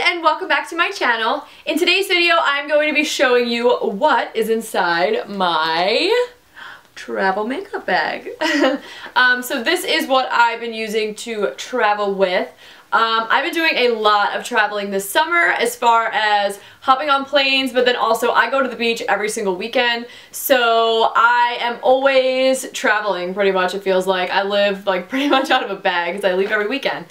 and welcome back to my channel. In today's video, I'm going to be showing you what is inside my travel makeup bag. So this is what I've been using to travel with. I've been doing a lot of traveling this summer as far as hopping on planes, but then also I go to the beach every single weekend, so I am always traveling pretty much. It feels like I live like pretty much out of a bag because I leave every weekend.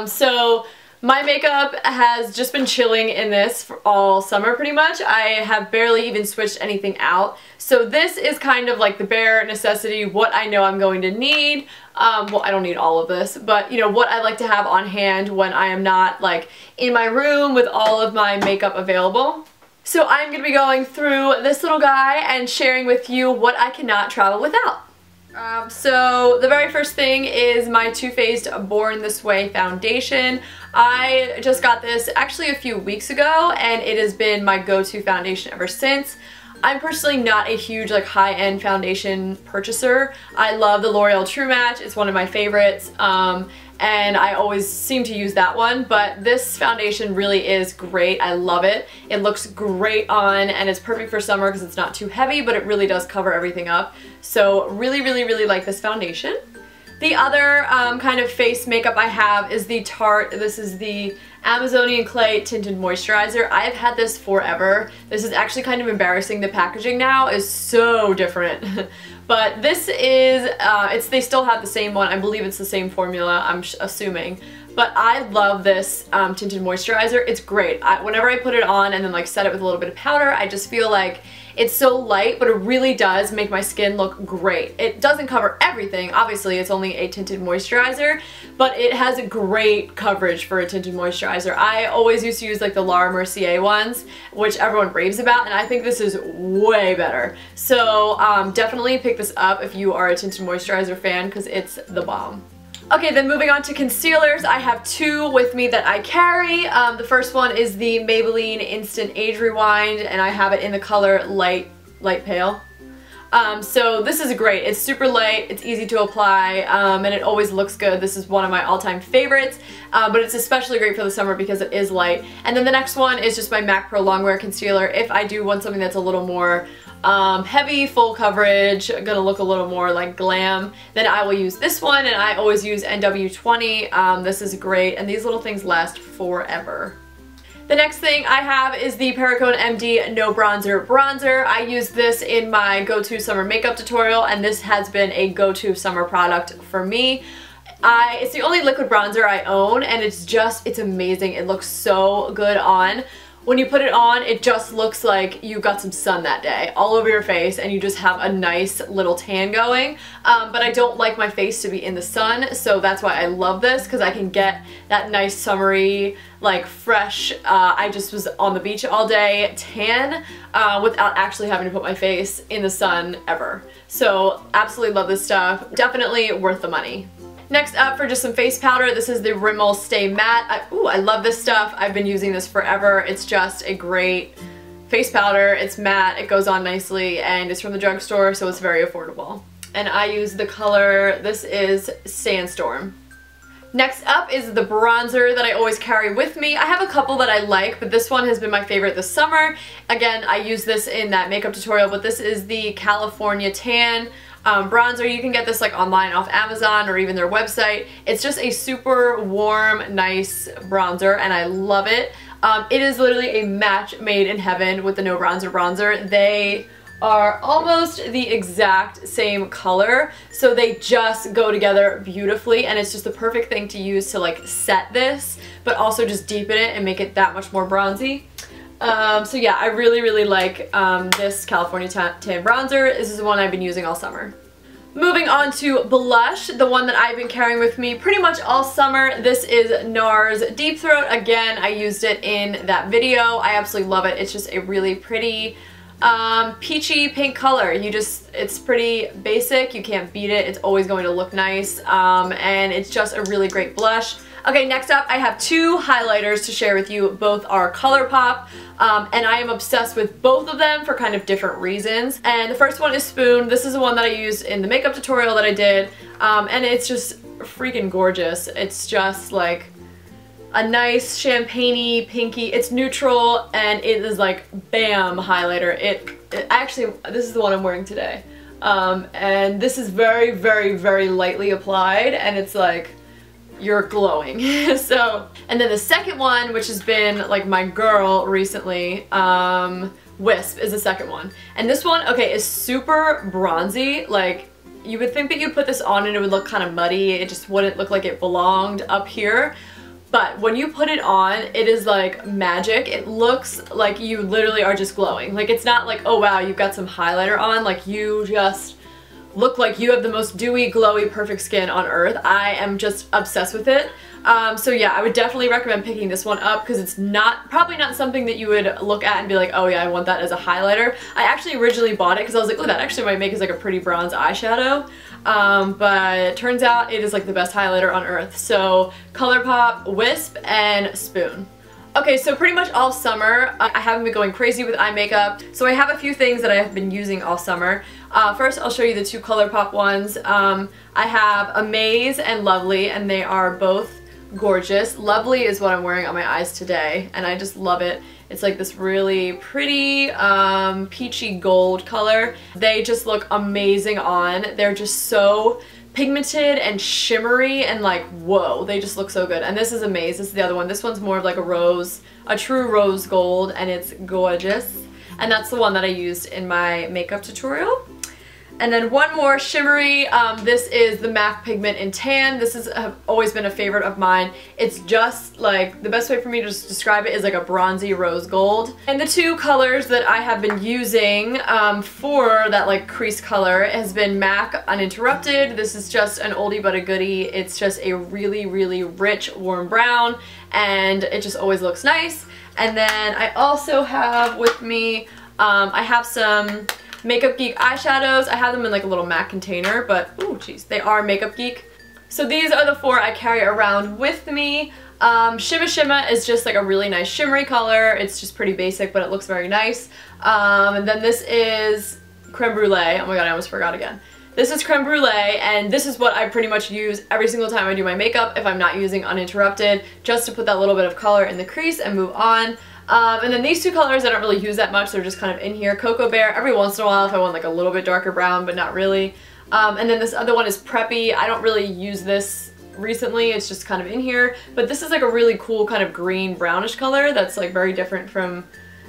So my makeup has just been chilling in this for all summer pretty much. I have barely even switched anything out. So this is kind of like the bare necessity, what I know I'm going to need. Well, I don't need all of this, but you know, what I like to have on hand when I am not like in my room with all of my makeup available. So I'm going to be going through this little guy and sharing with you what I cannot travel without. So the very first thing is my Too Faced Born This Way foundation. I just got this actually a few weeks ago and it has been my go-to foundation ever since. I'm personally not a huge like high-end foundation purchaser. I love the L'Oreal True Match. It's one of my favorites. And I always seem to use that one, but this foundation really is great. I love it. It looks great on and it's perfect for summer because it's not too heavy, but it really does cover everything up. So really like this foundation. The other kind of face makeup I have is the Tarte. This is the Amazonian Clay Tinted Moisturizer. I've had this forever. This is actually kind of embarrassing. The packaging now is so different. But this is, they still have the same one. I believe it's the same formula, I'm assuming. But I love this tinted moisturizer. It's great. Whenever I put it on and then like set it with a little bit of powder, I just feel like it's so light, but it really does make my skin look great. It doesn't cover everything. Obviously, it's only a tinted moisturizer, but it has a great coverage for a tinted moisturizer. I always used to use like the Laura Mercier ones, which everyone raves about, and I think this is way better. So definitely pick this up if you are a tinted moisturizer fan because it's the bomb. Okay, then moving on to concealers, I have two with me that I carry. The first one is the Maybelline Instant Age Rewind, and I have it in the color light pale. So this is great. It's super light, it's easy to apply, and it always looks good. This is one of my all-time favorites, but it's especially great for the summer because it is light. And then the next one is just my MAC Pro Longwear Concealer. If I do want something that's a little more heavy, full coverage, gonna look a little more like glam, then I will use this one, and I always use NW20. This is great, and these little things last forever. The next thing I have is the Perricone MD No Bronzer Bronzer. I use this in my go-to summer makeup tutorial, and this has been a go-to summer product for me. It's the only liquid bronzer I own, and it's amazing. It looks so good on. When you put it on, it just looks like you got some sun that day all over your face and you just have a nice little tan going. But I don't like my face to be in the sun, so that's why I love this, because I can get that nice summery, like fresh, I just was on the beach all day tan without actually having to put my face in the sun ever. So absolutely love this stuff. Definitely worth the money. Next up, for just some face powder, this is the Rimmel Stay Matte. I love this stuff. I've been using this forever. It's just a great face powder. It's matte, it goes on nicely, and it's from the drugstore, so it's very affordable. And I use the color, this is Sandstorm. Next up is the bronzer that I always carry with me. I have a couple that I like, but this one has been my favorite this summer. Again, I use this in that makeup tutorial, but this is the California Tan bronzer. You can get this like online off Amazon or even their website. It's just a super warm, nice bronzer, and I love it. It is literally a match made in heaven with the No Bronzer Bronzer. They are almost the exact same color, so they just go together beautifully, and it's just the perfect thing to use to like set this, but also just deepen it and make it that much more bronzy. So yeah, I really like this California Tan bronzer. This is the one I've been using all summer. Moving on to blush, the one that I've been carrying with me pretty much all summer. This is NARS Deep Throat. Again, I used it in that video. I absolutely love it. It's just a really pretty peachy pink color. It's pretty basic. You can't beat it. It's always going to look nice, and it's just a really great blush. Okay, next up I have two highlighters to share with you. Both are ColourPop, and I am obsessed with both of them for kind of different reasons. And the first one is Spoon. This is the one that I used in the makeup tutorial that I did, and it's just freaking gorgeous. It's just like, a nice champagne-y, pinky. It's neutral and it is like bam highlighter. Actually, this is the one I'm wearing today. And this is very, very, very lightly applied and it's like you're glowing. So, and then the second one, which has been like my girl recently, Wisp is the second one. And this one, okay, is super bronzy. Like, you would think that you'd put this on and it would look kind of muddy. It just wouldn't look like it belonged up here. But when you put it on, it is like magic. It looks like you literally are just glowing. Like, it's not like, oh wow, you've got some highlighter on. Like, you just look like you have the most dewy, glowy, perfect skin on earth. I am just obsessed with it. So yeah, I would definitely recommend picking this one up because it's probably not something that you would look at and be like, oh yeah, I want that as a highlighter. I actually originally bought it because I was like, oh, that actually might make it like a pretty bronze eyeshadow. But it turns out it is like the best highlighter on earth. So ColourPop, Wisp, and Spoon. Okay, so pretty much all summer, I haven't been going crazy with eye makeup, so I have a few things that I have been using all summer. First, I'll show you the two ColourPop ones. I have Amaze and Lovely, and they are both gorgeous. Lovely is what I'm wearing on my eyes today, and I just love it. It's like this really pretty peachy gold color. They just look amazing on. They're just so pigmented and shimmery and like, whoa, they just look so good. And this is Amaze. This is the other one. This one's more of like a rose, a true rose gold, and it's gorgeous. And that's the one that I used in my makeup tutorial. And then one more shimmery, this is the MAC Pigment in Tan. This has always been a favorite of mine. It's just like, the best way for me to just describe it is like a bronzy rose gold. And the two colors that I have been using for that like crease color has been MAC Uninterrupted. This is just an oldie but a goodie. It's just a really, really rich warm brown and it just always looks nice. And then I also have with me, I have some Makeup Geek eyeshadows. I have them in like a little MAC container, but oh jeez, they are Makeup Geek. So these are the four I carry around with me. Shimma Shimma is just like a really nice shimmery color. It's just pretty basic, but it looks very nice. And then this is Creme Brulee. Oh my god, I almost forgot again. This is Creme Brulee, and this is what I pretty much use every single time I do my makeup if I'm not using Uninterrupted, just to put that little bit of color in the crease and move on. And then these two colors I don't really use that much, they're just kind of in here. Cocoa Bear every once in a while if I want like a little bit darker brown, but not really. And then this other one is Preppy. I don't really use this recently, it's just kind of in here. But this is like a really cool kind of green brownish color that's like very different from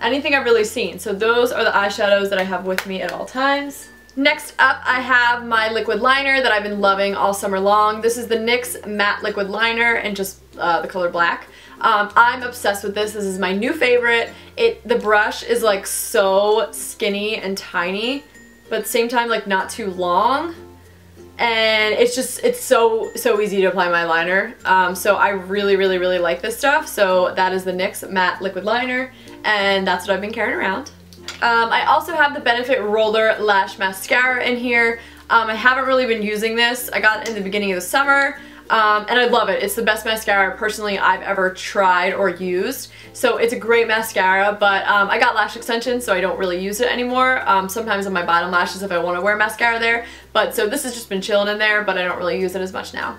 anything I've really seen. So those are the eyeshadows that I have with me at all times. Next up, I have my liquid liner that I've been loving all summer long. This is the NYX Matte Liquid Liner in just the color black. I'm obsessed with this. This is my new favorite. The brush is like so skinny and tiny, but at the same time like not too long. And it's so easy to apply my liner. So I really, really, really like this stuff. So that is the NYX Matte Liquid Liner, and that's what I've been carrying around. I also have the Benefit Roller Lash Mascara in here. I haven't really been using this. I got it in the beginning of the summer. And I love it. It's the best mascara personally I've ever tried or used. So it's a great mascara, but I got lash extensions so I don't really use it anymore. Sometimes on my bottom lashes if I want to wear mascara there. But so this has just been chilling in there, but I don't really use it as much now.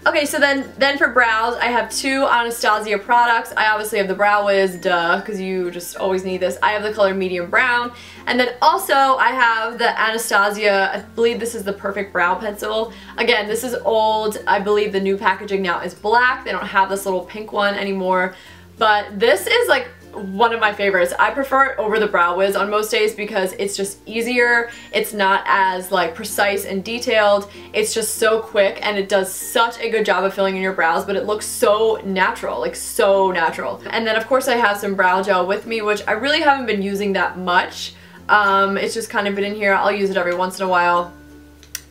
Okay, so then for brows, I have two Anastasia products. I obviously have the Brow Wiz, duh, because you just always need this. I have the color medium brown. And then also I have the Anastasia, I believe this is the Perfect Brow Pencil. Again, this is old. I believe the new packaging now is black. They don't have this little pink one anymore. But this is like one of my favorites. I prefer it over the Brow Wiz on most days because it's just easier. It's not as like precise and detailed. It's just so quick and it does such a good job of filling in your brows, but it looks so natural, like so natural. And then of course I have some brow gel with me, which I really haven't been using that much. It's just kind of been in here. I'll use it every once in a while.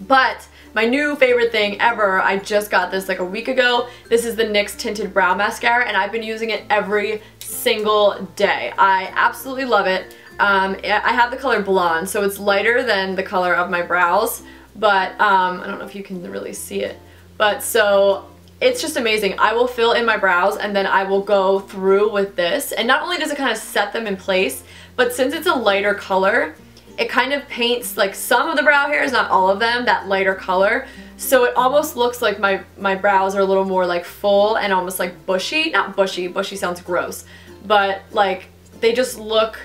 But my new favorite thing ever, I just got this like a week ago. This is the NYX Tinted Brow Mascara, and I've been using it every single day. I absolutely love it. I have the color Blonde, so it's lighter than the color of my brows, but I don't know if you can really see it. But so it's just amazing. I will fill in my brows and then I will go through with this, and not only does it kind of set them in place, but since it's a lighter color, it kind of paints like some of the brow hairs, not all of them, that lighter color. so it almost looks like my brows are a little more like full and almost like bushy. Not bushy, bushy sounds gross, but like they just look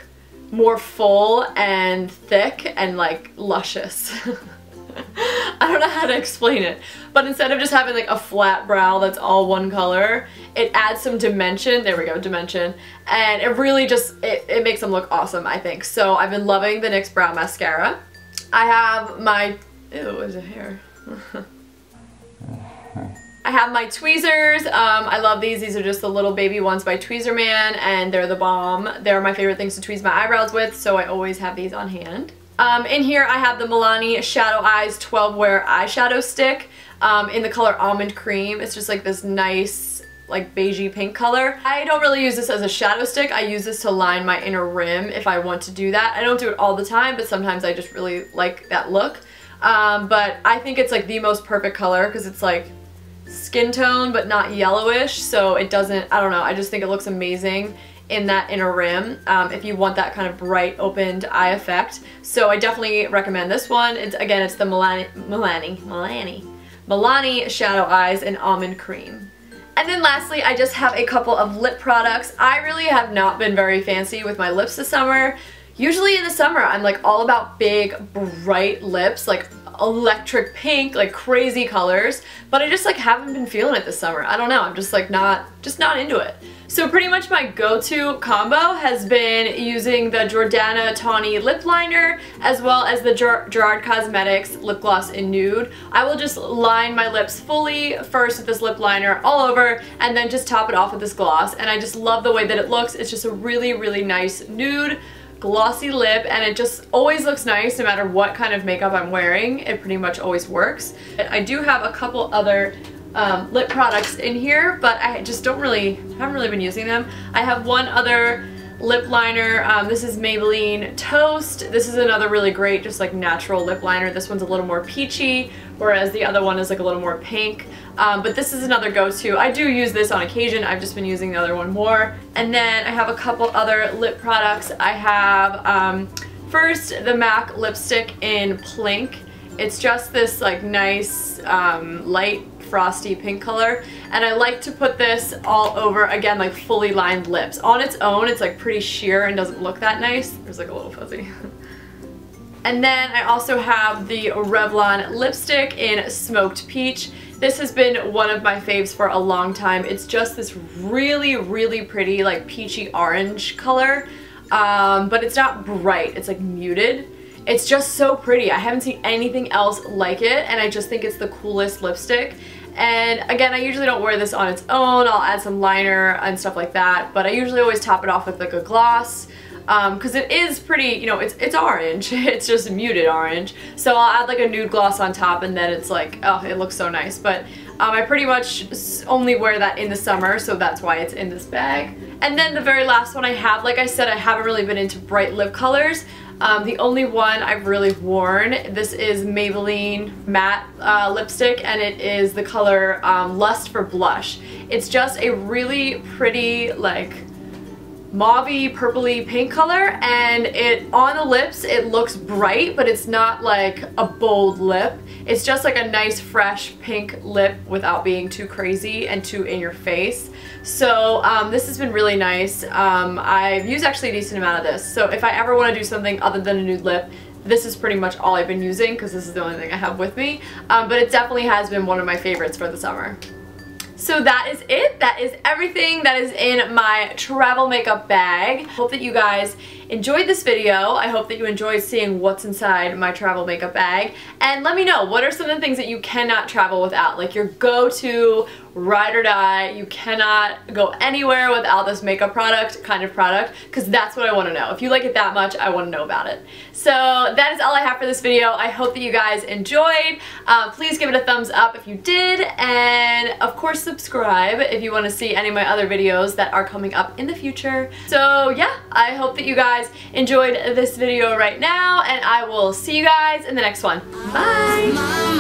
more full and thick and like luscious. I don't know how to explain it, but instead of just having like a flat brow that's all one color, it adds some dimension. There we go, dimension. And it really just, it makes them look awesome, I think. So I've been loving the NYX Brow Mascara. I have my, ew, is it hair? I have my tweezers. I love these. These are just the little baby ones by Tweezerman, and they're the bomb. They're my favorite things to tweeze my eyebrows with, so I always have these on hand. In here I have the Milani Shadow Eyes 12 Wear Eyeshadow Stick in the color Almond Cream. It's just like this nice like beigey pink color. I don't really use this as a shadow stick. I use this to line my inner rim if I want to do that. I don't do it all the time, but sometimes I just really like that look. But I think it's like the most perfect color because it's like skin tone but not yellowish, so it doesn't, I don't know, I just think it looks amazing in that inner rim if you want that kind of bright opened eye effect. So I definitely recommend this one. It's the Milani Shadow Eyes in Almond Cream. And then lastly, I just have a couple of lip products. I really have not been very fancy with my lips this summer. Usually in the summer I'm like all about big bright lips, like electric pink, like crazy colors, but I just like haven't been feeling it this summer. I don't know, I'm just like not into it. So pretty much my go-to combo has been using the Jordana Tawny Lip Liner as well as the Gerard Cosmetics Lip Gloss in Nude. I will just line my lips fully first with this lip liner all over and then just top it off with this gloss, and I just love the way that it looks. It's just a really, really nice nude glossy lip, and it just always looks nice no matter what kind of makeup I'm wearing. It pretty much always works. I do have a couple other lip products in here, but I just haven't really been using them. I have one other lip liner. This is Maybelline Toast. This is another really great just like natural lip liner. This one's a little more peachy, whereas the other one is like a little more pink. But this is another go-to. I do use this on occasion. I've just been using the other one more. And then I have a couple other lip products. I have first the MAC lipstick in Plink. It's just this like nice light frosty pink color, and I like to put this all over, again, like fully lined lips. On its own it's like pretty sheer and doesn't look that nice. There's like a little fuzzy. And then I also have the Revlon lipstick in Smoked Peach. This has been one of my faves for a long time. It's just this really, really pretty like peachy orange color, but it's not bright, it's like muted. It's just so pretty. I haven't seen anything else like it, and I just think it's the coolest lipstick. And again, I usually don't wear this on its own. I'll add some liner and stuff like that, but I usually always top it off with like a gloss because it is pretty, you know, it's orange. It's just muted orange. So I'll add like a nude gloss on top, and then it's like, oh, it looks so nice. But I pretty much only wear that in the summer, so that's why it's in this bag. And then the very last one I have, like I said, I haven't really been into bright lip colors. The only one I've really worn, this is Maybelline Matte lipstick, and it is the color Lust for Blush. It's just a really pretty like mauvey purpley pink color, and it on the lips it looks bright, but it's not like a bold lip. It's just like a nice fresh pink lip without being too crazy and too in your face. So this has been really nice. I've used actually a decent amount of this, so if I ever want to do something other than a nude lip, this is pretty much all I've been using because this is the only thing I have with me, but it definitely has been one of my favorites for the summer. So that is it. That is everything that is in my travel makeup bag. Hope that you guys enjoyed this video. I hope that you enjoyed seeing what's inside my travel makeup bag. And let me know, what are some of the things that you cannot travel without? Like your go-to ride or die, you cannot go anywhere without this makeup kind of product, because that's what I want to know. If you like it that much, I want to know about it. So that is all I have for this video. I hope that you guys enjoyed. Please give it a thumbs up if you did, and of course subscribe if you want to see any of my other videos that are coming up in the future. So yeah, I hope that you guys enjoyed this video right now, and I will see you guys in the next one. Bye!